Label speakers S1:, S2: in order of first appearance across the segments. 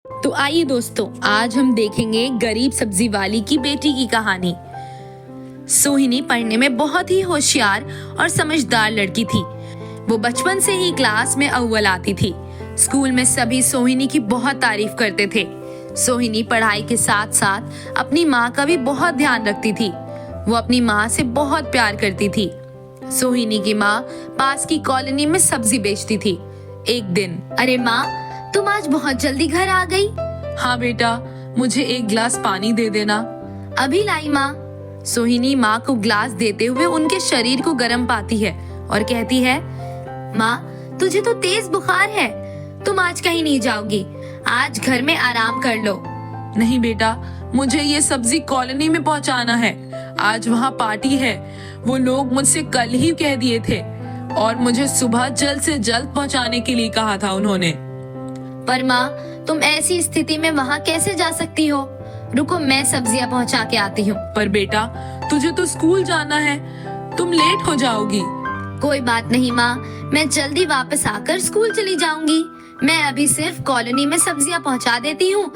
S1: तो आइए दोस्तों, आज हम देखेंगे गरीब सब्जी वाली की बेटी की कहानी। सोहिनी पढ़ने में बहुत ही होशियार और समझदार लड़की थी। वो बचपन से ही क्लास में अव्वल आती थी। स्कूल में सभी सोहिनी की बहुत तारीफ करते थे। सोहिनी पढ़ाई के साथ साथ अपनी माँ का भी बहुत ध्यान रखती थी। वो अपनी माँ से बहुत प्यार करती थी। सोहिनी की माँ पास की कॉलोनी में सब्जी बेचती थी। एक दिन,
S2: अरे माँ, तुम आज बहुत जल्दी घर आ गई।
S1: हाँ बेटा, मुझे एक गिलास पानी दे देना।
S2: अभी लाई माँ।
S1: सोहिनी माँ को ग्लास देते हुए उनके शरीर को गर्म पाती है और कहती है,
S2: माँ, तुझे तो तेज बुखार है, तुम आज कहीं नहीं जाओगी। आज घर में आराम कर लो।
S1: नहीं बेटा, मुझे ये सब्जी कॉलोनी में पहुँचाना है। आज वहाँ पार्टी है। वो लोग मुझसे कल ही कह दिए थे और मुझे सुबह जल्द से जल्द पहुँचाने के लिए कहा था उन्होंने।
S2: पर माँ, तुम ऐसी स्थिति में वहाँ कैसे जा सकती हो? रुको, मैं सब्जियाँ पहुँचा के आती हूँ।
S1: पर बेटा, तुझे तो स्कूल जाना है, तुम लेट हो जाओगी।
S2: कोई बात नहीं माँ, मैं जल्दी वापस आकर स्कूल चली जाऊंगी। मैं अभी सिर्फ कॉलोनी में सब्जियाँ पहुँचा देती हूँ,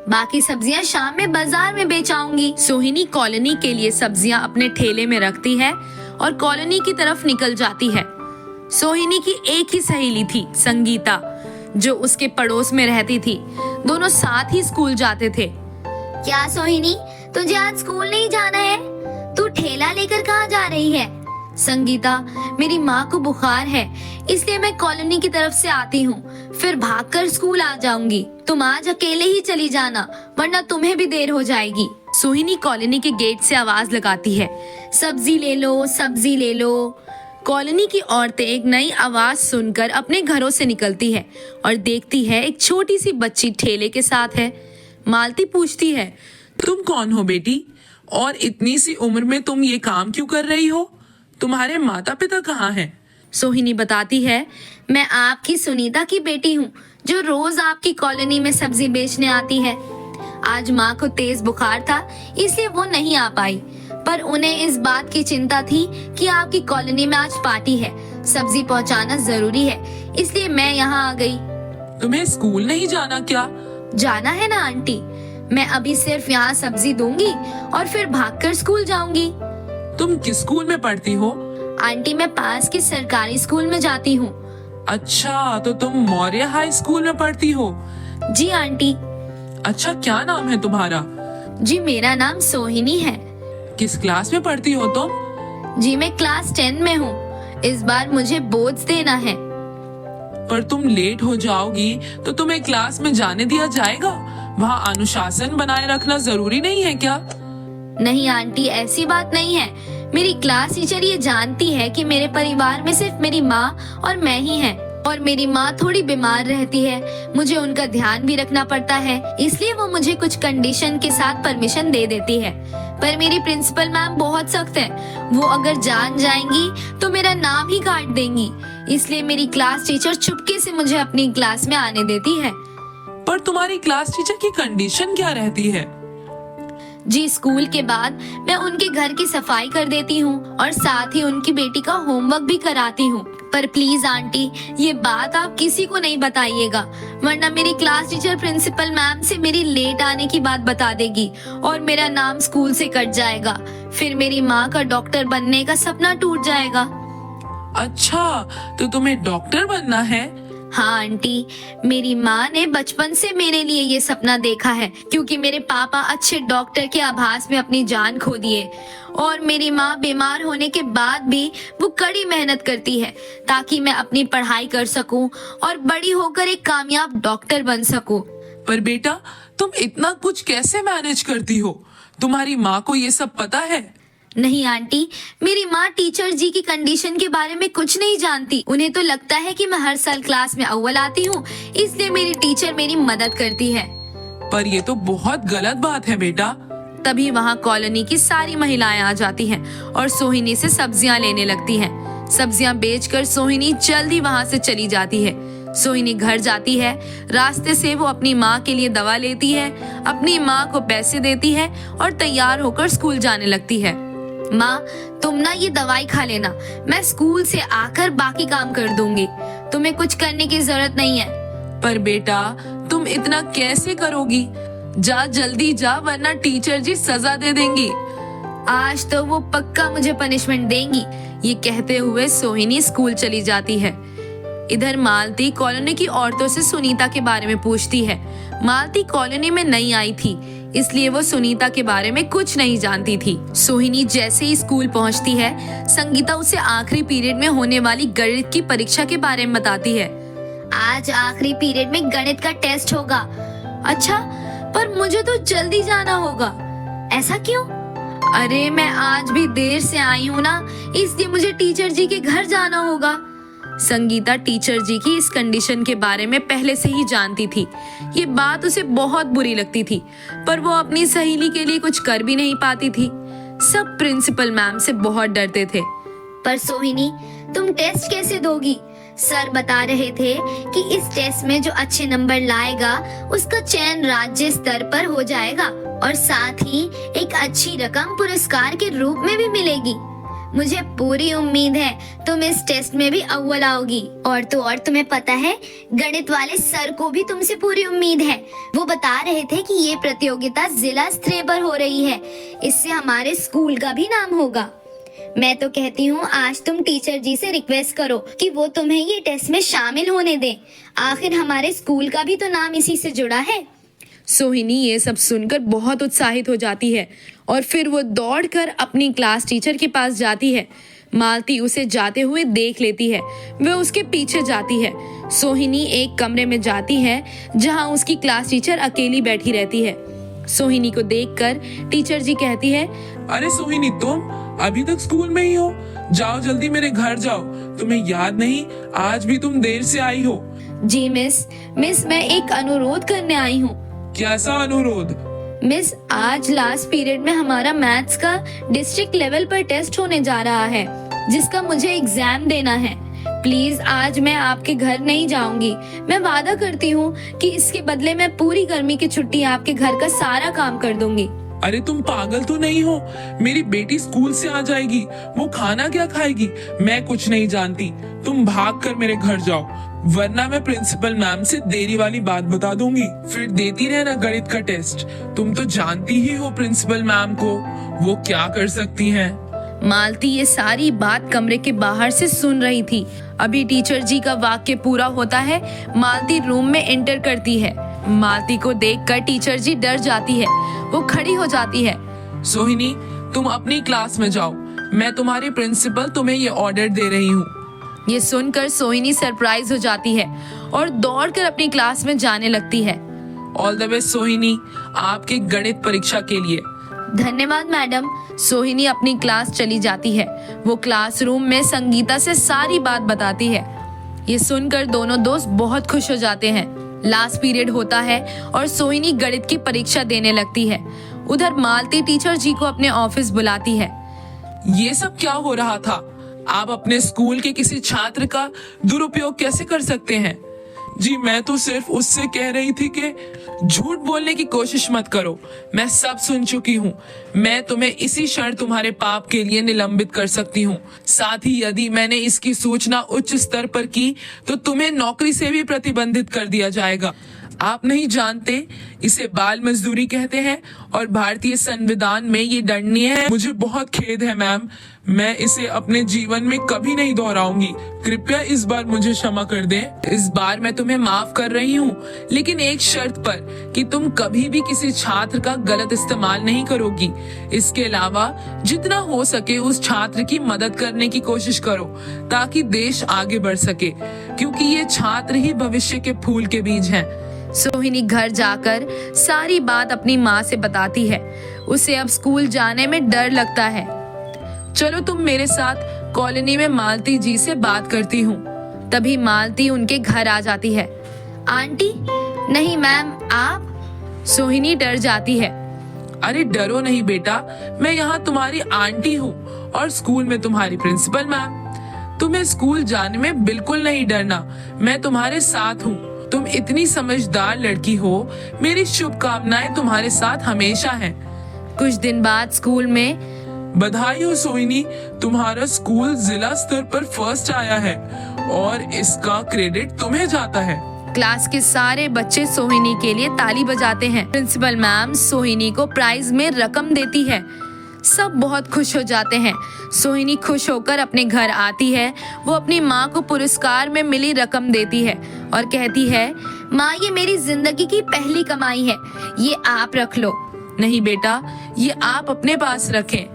S2: बाकी सब्जियाँ शाम में बाजार में बेच आऊंगी।
S1: सोहिनी कॉलोनी के लिए सब्जियाँ अपने ठेले में रखती है और कॉलोनी की तरफ निकल जाती है। सोहिनी की एक ही सहेली थी, संगीता, जो उसके पड़ोस में रहती थी। दोनों साथ ही स्कूल जाते थे।
S2: क्या सोहिनी, तुझे आज स्कूल नहीं जाना है? तू ठेला लेकर कहाँ जा रही है? संगीता, मेरी माँ को बुखार है, इसलिए मैं कॉलोनी की तरफ से आती हूँ, फिर भागकर स्कूल आ जाऊंगी। तुम आज अकेले ही चली जाना, वरना तुम्हें भी देर हो जाएगी।
S1: सोहिनी कॉलोनी के गेट से आवाज लगाती है,
S2: सब्जी ले लो, सब्जी ले लो।
S1: कॉलोनी की औरतें एक नई आवाज सुनकर अपने घरों से निकलती है और देखती है एक छोटी सी बच्ची ठेले के साथ है। मालती पूछती है, तुम कौन हो बेटी, और इतनी सी उम्र में तुम ये काम क्यों कर रही हो? तुम्हारे माता पिता कहाँ हैं?
S2: सोहिनी बताती है, मैं आपकी सुनीता की बेटी हूँ, जो रोज आपकी कॉलोनी में सब्जी बेचने आती है। आज माँ को तेज बुखार था, इसलिए वो नहीं आ पाई, पर उन्हें इस बात की चिंता थी कि आपकी कॉलोनी में आज पार्टी है, सब्जी पहुँचाना जरूरी है, इसलिए मैं यहाँ आ गई।
S1: तुम्हें स्कूल नहीं जाना क्या?
S2: जाना है ना आंटी, मैं अभी सिर्फ यहाँ सब्जी दूंगी और फिर भागकर स्कूल जाऊंगी।
S1: तुम किस स्कूल में पढ़ती हो?
S2: आंटी, मैं पास के सरकारी स्कूल में जाती हूँ।
S1: अच्छा, तो तुम मौर्य हाई स्कूल में पढ़ती हो?
S2: जी आंटी।
S1: अच्छा, क्या नाम है तुम्हारा?
S2: जी, मेरा नाम सोहिनी है।
S1: किस क्लास में पढ़ती हो तुम?
S2: जी, मैं क्लास 10 में हूँ। इस बार मुझे बोर्ड्स देना है।
S1: पर तुम लेट हो जाओगी तो तुम्हें क्लास में जाने दिया जाएगा? वहाँ अनुशासन बनाए रखना जरूरी नहीं है क्या?
S2: नहीं आंटी, ऐसी बात नहीं है। मेरी क्लास टीचर ये जानती है कि मेरे परिवार में सिर्फ मेरी माँ और मैं ही हैं, और मेरी माँ थोड़ी बीमार रहती है, मुझे उनका ध्यान भी रखना पड़ता है, इसलिए वो मुझे कुछ कंडीशन के साथ परमिशन दे देती है। पर मेरी प्रिंसिपल मैम बहुत सख्त है, वो अगर जान जाएंगी तो मेरा नाम ही काट देंगी, इसलिए मेरी क्लास टीचर चुपके से मुझे अपनी क्लास में आने देती है।
S1: पर तुम्हारी क्लास टीचर की कंडीशन क्या रहती है?
S2: जी, स्कूल के बाद मैं उनके घर की सफाई कर देती हूँ और साथ ही उनकी बेटी का होमवर्क भी कराती हूँ। पर प्लीज आंटी, ये बात आप किसी को नहीं बताइएगा, वरना मेरी क्लास टीचर प्रिंसिपल मैम से मेरी लेट आने की बात बता देगी और मेरा नाम स्कूल से कट जाएगा। फिर मेरी माँ का डॉक्टर बनने का सपना टूट जाएगा।
S1: अच्छा, तो तुम्हें डॉक्टर बनना है?
S2: हाँ आंटी, मेरी माँ ने बचपन से मेरे लिए ये सपना देखा है, क्योंकि मेरे पापा अच्छे डॉक्टर के आभास में अपनी जान खो दिए, और मेरी माँ बीमार होने के बाद भी वो कड़ी मेहनत करती है ताकि मैं अपनी पढ़ाई कर सकूं और बड़ी होकर एक कामयाब डॉक्टर बन सकूं।
S1: पर बेटा, तुम इतना कुछ कैसे मैनेज करती हो? तुम्हारी माँ को ये सब पता है?
S2: नहीं आंटी, मेरी माँ टीचर जी की कंडीशन के बारे में कुछ नहीं जानती। उन्हें तो लगता है कि मैं हर साल क्लास में अव्वल आती हूँ, इसलिए मेरी टीचर मेरी मदद करती है।
S1: पर ये तो बहुत गलत बात है बेटा। तभी वहाँ कॉलोनी की सारी महिलाएं आ जाती हैं और सोहिनी से सब्जियां लेने लगती हैं। सब्जियां बेचकर सोहिनी जल्दी वहाँ से चली जाती है। सोहिनी घर जाती है। रास्ते से वो अपनी माँ के लिए दवा लेती है, अपनी माँ को पैसे देती है और तैयार होकर स्कूल जाने लगती है।
S2: माँ, तुम ना ये दवाई खा लेना, मैं स्कूल से आकर बाकी काम कर दूंगी, तुम्हें कुछ करने की जरूरत नहीं है।
S1: पर बेटा, तुम तुम इतना कैसे करोगी? जा जल्दी जा, वरना टीचर जी सजा दे देंगी।
S2: आज तो वो पक्का मुझे पनिशमेंट देंगी।
S1: ये कहते हुए सोहिनी स्कूल चली जाती है। इधर मालती कॉलोनी की औरतों से सुनीता के बारे में पूछती है। मालती कॉलोनी में नई आई थी, इसलिए वो सुनीता के बारे में कुछ नहीं जानती थी। सोहिनी जैसे ही स्कूल पहुंचती है, संगीता उसे आखिरी पीरियड में होने वाली गणित की परीक्षा के बारे में बताती है।
S2: आज आखिरी पीरियड में गणित का टेस्ट होगा। अच्छा, पर मुझे तो जल्दी जाना होगा। ऐसा क्यों?
S1: अरे मैं आज भी देर से आई हूँ ना, इसलिए मुझे टीचर जी के घर जाना होगा। संगीता टीचर जी की इस कंडीशन के बारे में पहले से ही जानती थी। ये बात उसे बहुत बुरी लगती थी, पर वो अपनी सहेली के लिए कुछ कर भी नहीं पाती थी। सब प्रिंसिपल मैम से बहुत डरते थे।
S2: पर सोहिनी, तुम टेस्ट कैसे दोगी? सर बता रहे थे कि इस टेस्ट में जो अच्छे नंबर लाएगा उसका चयन राज्य स्तर पर हो जाएगा और साथ ही एक अच्छी रकम पुरस्कार के रूप में भी मिलेगी। मुझे पूरी उम्मीद है तुम इस टेस्ट में भी अव्वल आओगी। और तो और तुम्हें पता है, गणित वाले सर को भी तुमसे पूरी उम्मीद है। वो बता रहे थे कि ये प्रतियोगिता जिला स्तर पर हो रही है, इससे हमारे स्कूल का भी नाम होगा। मैं तो कहती हूँ आज तुम टीचर जी से रिक्वेस्ट करो कि वो तुम्हें ये टेस्ट में शामिल होने दें। आखिर हमारे स्कूल का भी तो नाम इसी से जुड़ा है।
S1: सोहिनी ये सब सुनकर बहुत उत्साहित हो जाती है और फिर वो दौड़कर अपनी क्लास टीचर के पास जाती है। मालती उसे जाते हुए देख लेती है, वह उसके पीछे जाती है। सोहिनी एक कमरे में जाती है जहां उसकी क्लास टीचर अकेली बैठी रहती है। सोहिनी को देखकर टीचर जी कहती है,
S3: अरे सोहिनी, तुम अभी तक स्कूल में ही हो? जाओ जल्दी मेरे घर जाओ। तुम्हें याद नहीं, आज भी तुम देर से आई हो।
S1: जी मिस मैं एक अनुरोध करने आई हूँ।
S3: कैसा अनुरोध?
S1: मिस, आज लास्ट पीरियड में हमारा मैथ्स का डिस्ट्रिक्ट लेवल पर टेस्ट होने जा रहा है, जिसका मुझे एग्जाम देना है। प्लीज आज मैं आपके घर नहीं जाऊंगी। मैं वादा करती हूँ कि इसके बदले मैं पूरी गर्मी की छुट्टी आपके घर का सारा काम कर दूंगी।
S3: अरे तुम पागल तो नहीं हो? मेरी बेटी स्कूल से आ जाएगी, वो खाना क्या खाएगी? मैं कुछ नहीं जानती। तुम भाग कर मेरे घर जाओ, वरना मैं प्रिंसिपल मैम से देरी वाली बात बता दूंगी। फिर देती रहना गणित का टेस्ट। तुम तो जानती ही हो प्रिंसिपल मैम को, वो क्या कर सकती हैं।
S1: मालती ये सारी बात कमरे के बाहर से सुन रही थी। अभी टीचर जी का वाक्य पूरा होता है, मालती रूम में एंटर करती है। मालती को देखकर टीचर जी डर जाती है। वो खड़ी हो जाती है।
S3: सोहिनी, तुम अपनी क्लास में जाओ। मैं तुम्हारी प्रिंसिपल तुम्हें ये ऑर्डर दे रही हूँ।
S1: ये सुनकर सोहिनी सरप्राइज हो जाती है और दौड़कर अपनी क्लास में जाने लगती है।
S3: ऑल द बेस्ट सोहिनी, आपके गणित परीक्षा के लिए।
S1: धन्यवाद मैडम। सोहिनी अपनी क्लास चली जाती है। वो क्लासरूम में संगीता से सारी बात बताती है। ये सुनकर दोनों दोस्त बहुत खुश हो जाते हैं। लास्ट पीरियड होता है और सोहिनी गणित की परीक्षा देने लगती है। उधर मालती टीचर जी को अपने ऑफिस बुलाती है।
S3: ये सब क्या हो रहा था? आप अपने स्कूल के किसी छात्र का दुरुपयोग कैसे कर सकते हैं? जी, मैं तो सिर्फ उससे कह रही थी कि झूठ बोलने की कोशिश मत करो। मैं सब सुन चुकी हूँ। मैं तुम्हें इसी क्षण तुम्हारे पाप के लिए निलंबित कर सकती हूँ। साथ ही यदि मैंने इसकी सूचना उच्च स्तर पर की तो तुम्हें नौकरी से भी प्रतिबंधित कर दिया जाएगा। आप नहीं जानते, इसे बाल मजदूरी कहते हैं और भारतीय संविधान में ये दंडनीय है। मुझे बहुत खेद है मैम, मैं इसे अपने जीवन में कभी नहीं दोहराऊंगी। कृपया इस बार मुझे क्षमा कर दें। इस बार मैं तुम्हें माफ कर रही हूँ, लेकिन एक शर्त पर कि तुम कभी भी किसी छात्र का गलत इस्तेमाल नहीं करोगी। इसके अलावा जितना हो सके उस छात्र की मदद करने की कोशिश करो ताकि देश आगे बढ़ सके, क्योंकि ये छात्र ही भविष्य के फूल के बीज हैं।
S1: सोहिनी घर जाकर सारी बात अपनी माँ से बताती है। उसे अब स्कूल जाने में डर लगता है। चलो तुम मेरे साथ कॉलोनी में मालती जी से बात करती हूँ। तभी मालती उनके घर आ जाती है।
S2: आंटी? नहीं मैम, आप?
S1: सोहिनी डर जाती है।
S3: अरे डरो नहीं बेटा, मैं यहाँ तुम्हारी आंटी हूँ और स्कूल में तुम्हारी प्रिंसिपल मैम। तुम्हें स्कूल जाने में बिल्कुल नहीं डरना, मैं तुम्हारे साथ हूँ। तुम इतनी समझदार लड़की हो, मेरी शुभकामनाएं तुम्हारे साथ हमेशा हैं।
S1: कुछ दिन बाद स्कूल में
S3: बधाई हो सोहिनी, तुम्हारा स्कूल जिला स्तर पर फर्स्ट आया है और इसका क्रेडिट तुम्हें जाता है।
S1: क्लास के सारे बच्चे सोहिनी के लिए ताली बजाते हैं। प्रिंसिपल मैम सोहिनी को प्राइज में रकम देती है। सब बहुत खुश हो जाते हैं। सोहिनी खुश होकर अपने घर आती है। वो अपनी माँ को पुरस्कार में मिली रकम देती है और कहती है,
S2: माँ, ये मेरी जिंदगी की पहली कमाई है, ये आप रख लो।
S3: नहीं बेटा, ये आप अपने पास रखें,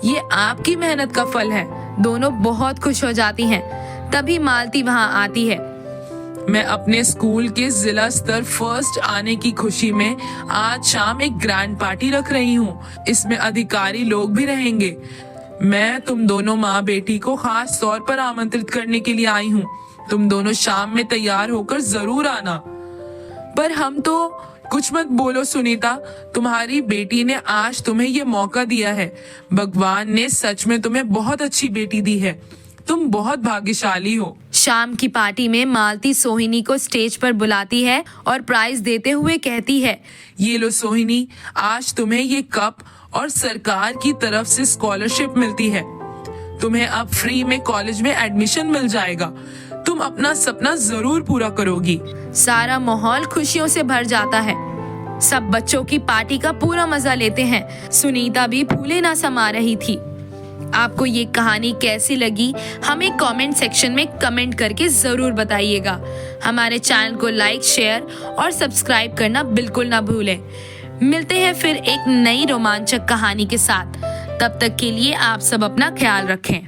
S3: ये आपकी मेहनत का फल है।
S1: दोनों बहुत खुश हो जाती हैं। तभी मालती वहाँ आती है।
S3: मैं अपने स्कूल के जिला स्तर फर्स्ट आने की खुशी में आज शाम एक ग्रैंड पार्टी रख रही हूँ। इसमें अधिकारी लोग भी रहेंगे। मैं तुम दोनों माँ बेटी को खास तौर पर आमंत्रित करने के लिए आई हूँ। तुम दोनों शाम में तैयार होकर जरूर आना। पर हम तो कुछ मत बोलो सुनीता, तुम्हारी बेटी ने आज तुम्हें ये मौका दिया है। भगवान ने सच में तुम्हें बहुत अच्छी बेटी दी है। तुम बहुत भाग्यशाली हो।
S1: शाम की पार्टी में मालती सोहिनी को स्टेज पर बुलाती है और प्राइज देते हुए कहती है,
S3: ये लो सोहिनी, आज तुम्हें ये कप और सरकार की तरफ से स्कॉलरशिप मिलती है। तुम्हें अब फ्री में कॉलेज में एडमिशन मिल जाएगा। तुम अपना सपना जरूर पूरा करोगी।
S1: सारा माहौल खुशियों से भर जाता है। सब बच्चों की पार्टी का पूरा मजा लेते हैं। सुनीता भी फूले ना समा रही थी। आपको ये कहानी कैसी लगी हमें कमेंट सेक्शन में कमेंट करके जरूर बताइएगा। हमारे चैनल को लाइक, शेयर और सब्सक्राइब करना बिल्कुल ना भूलें। मिलते हैं फिर एक नई रोमांचक कहानी के साथ। तब तक के लिए आप सब अपना ख्याल रखें।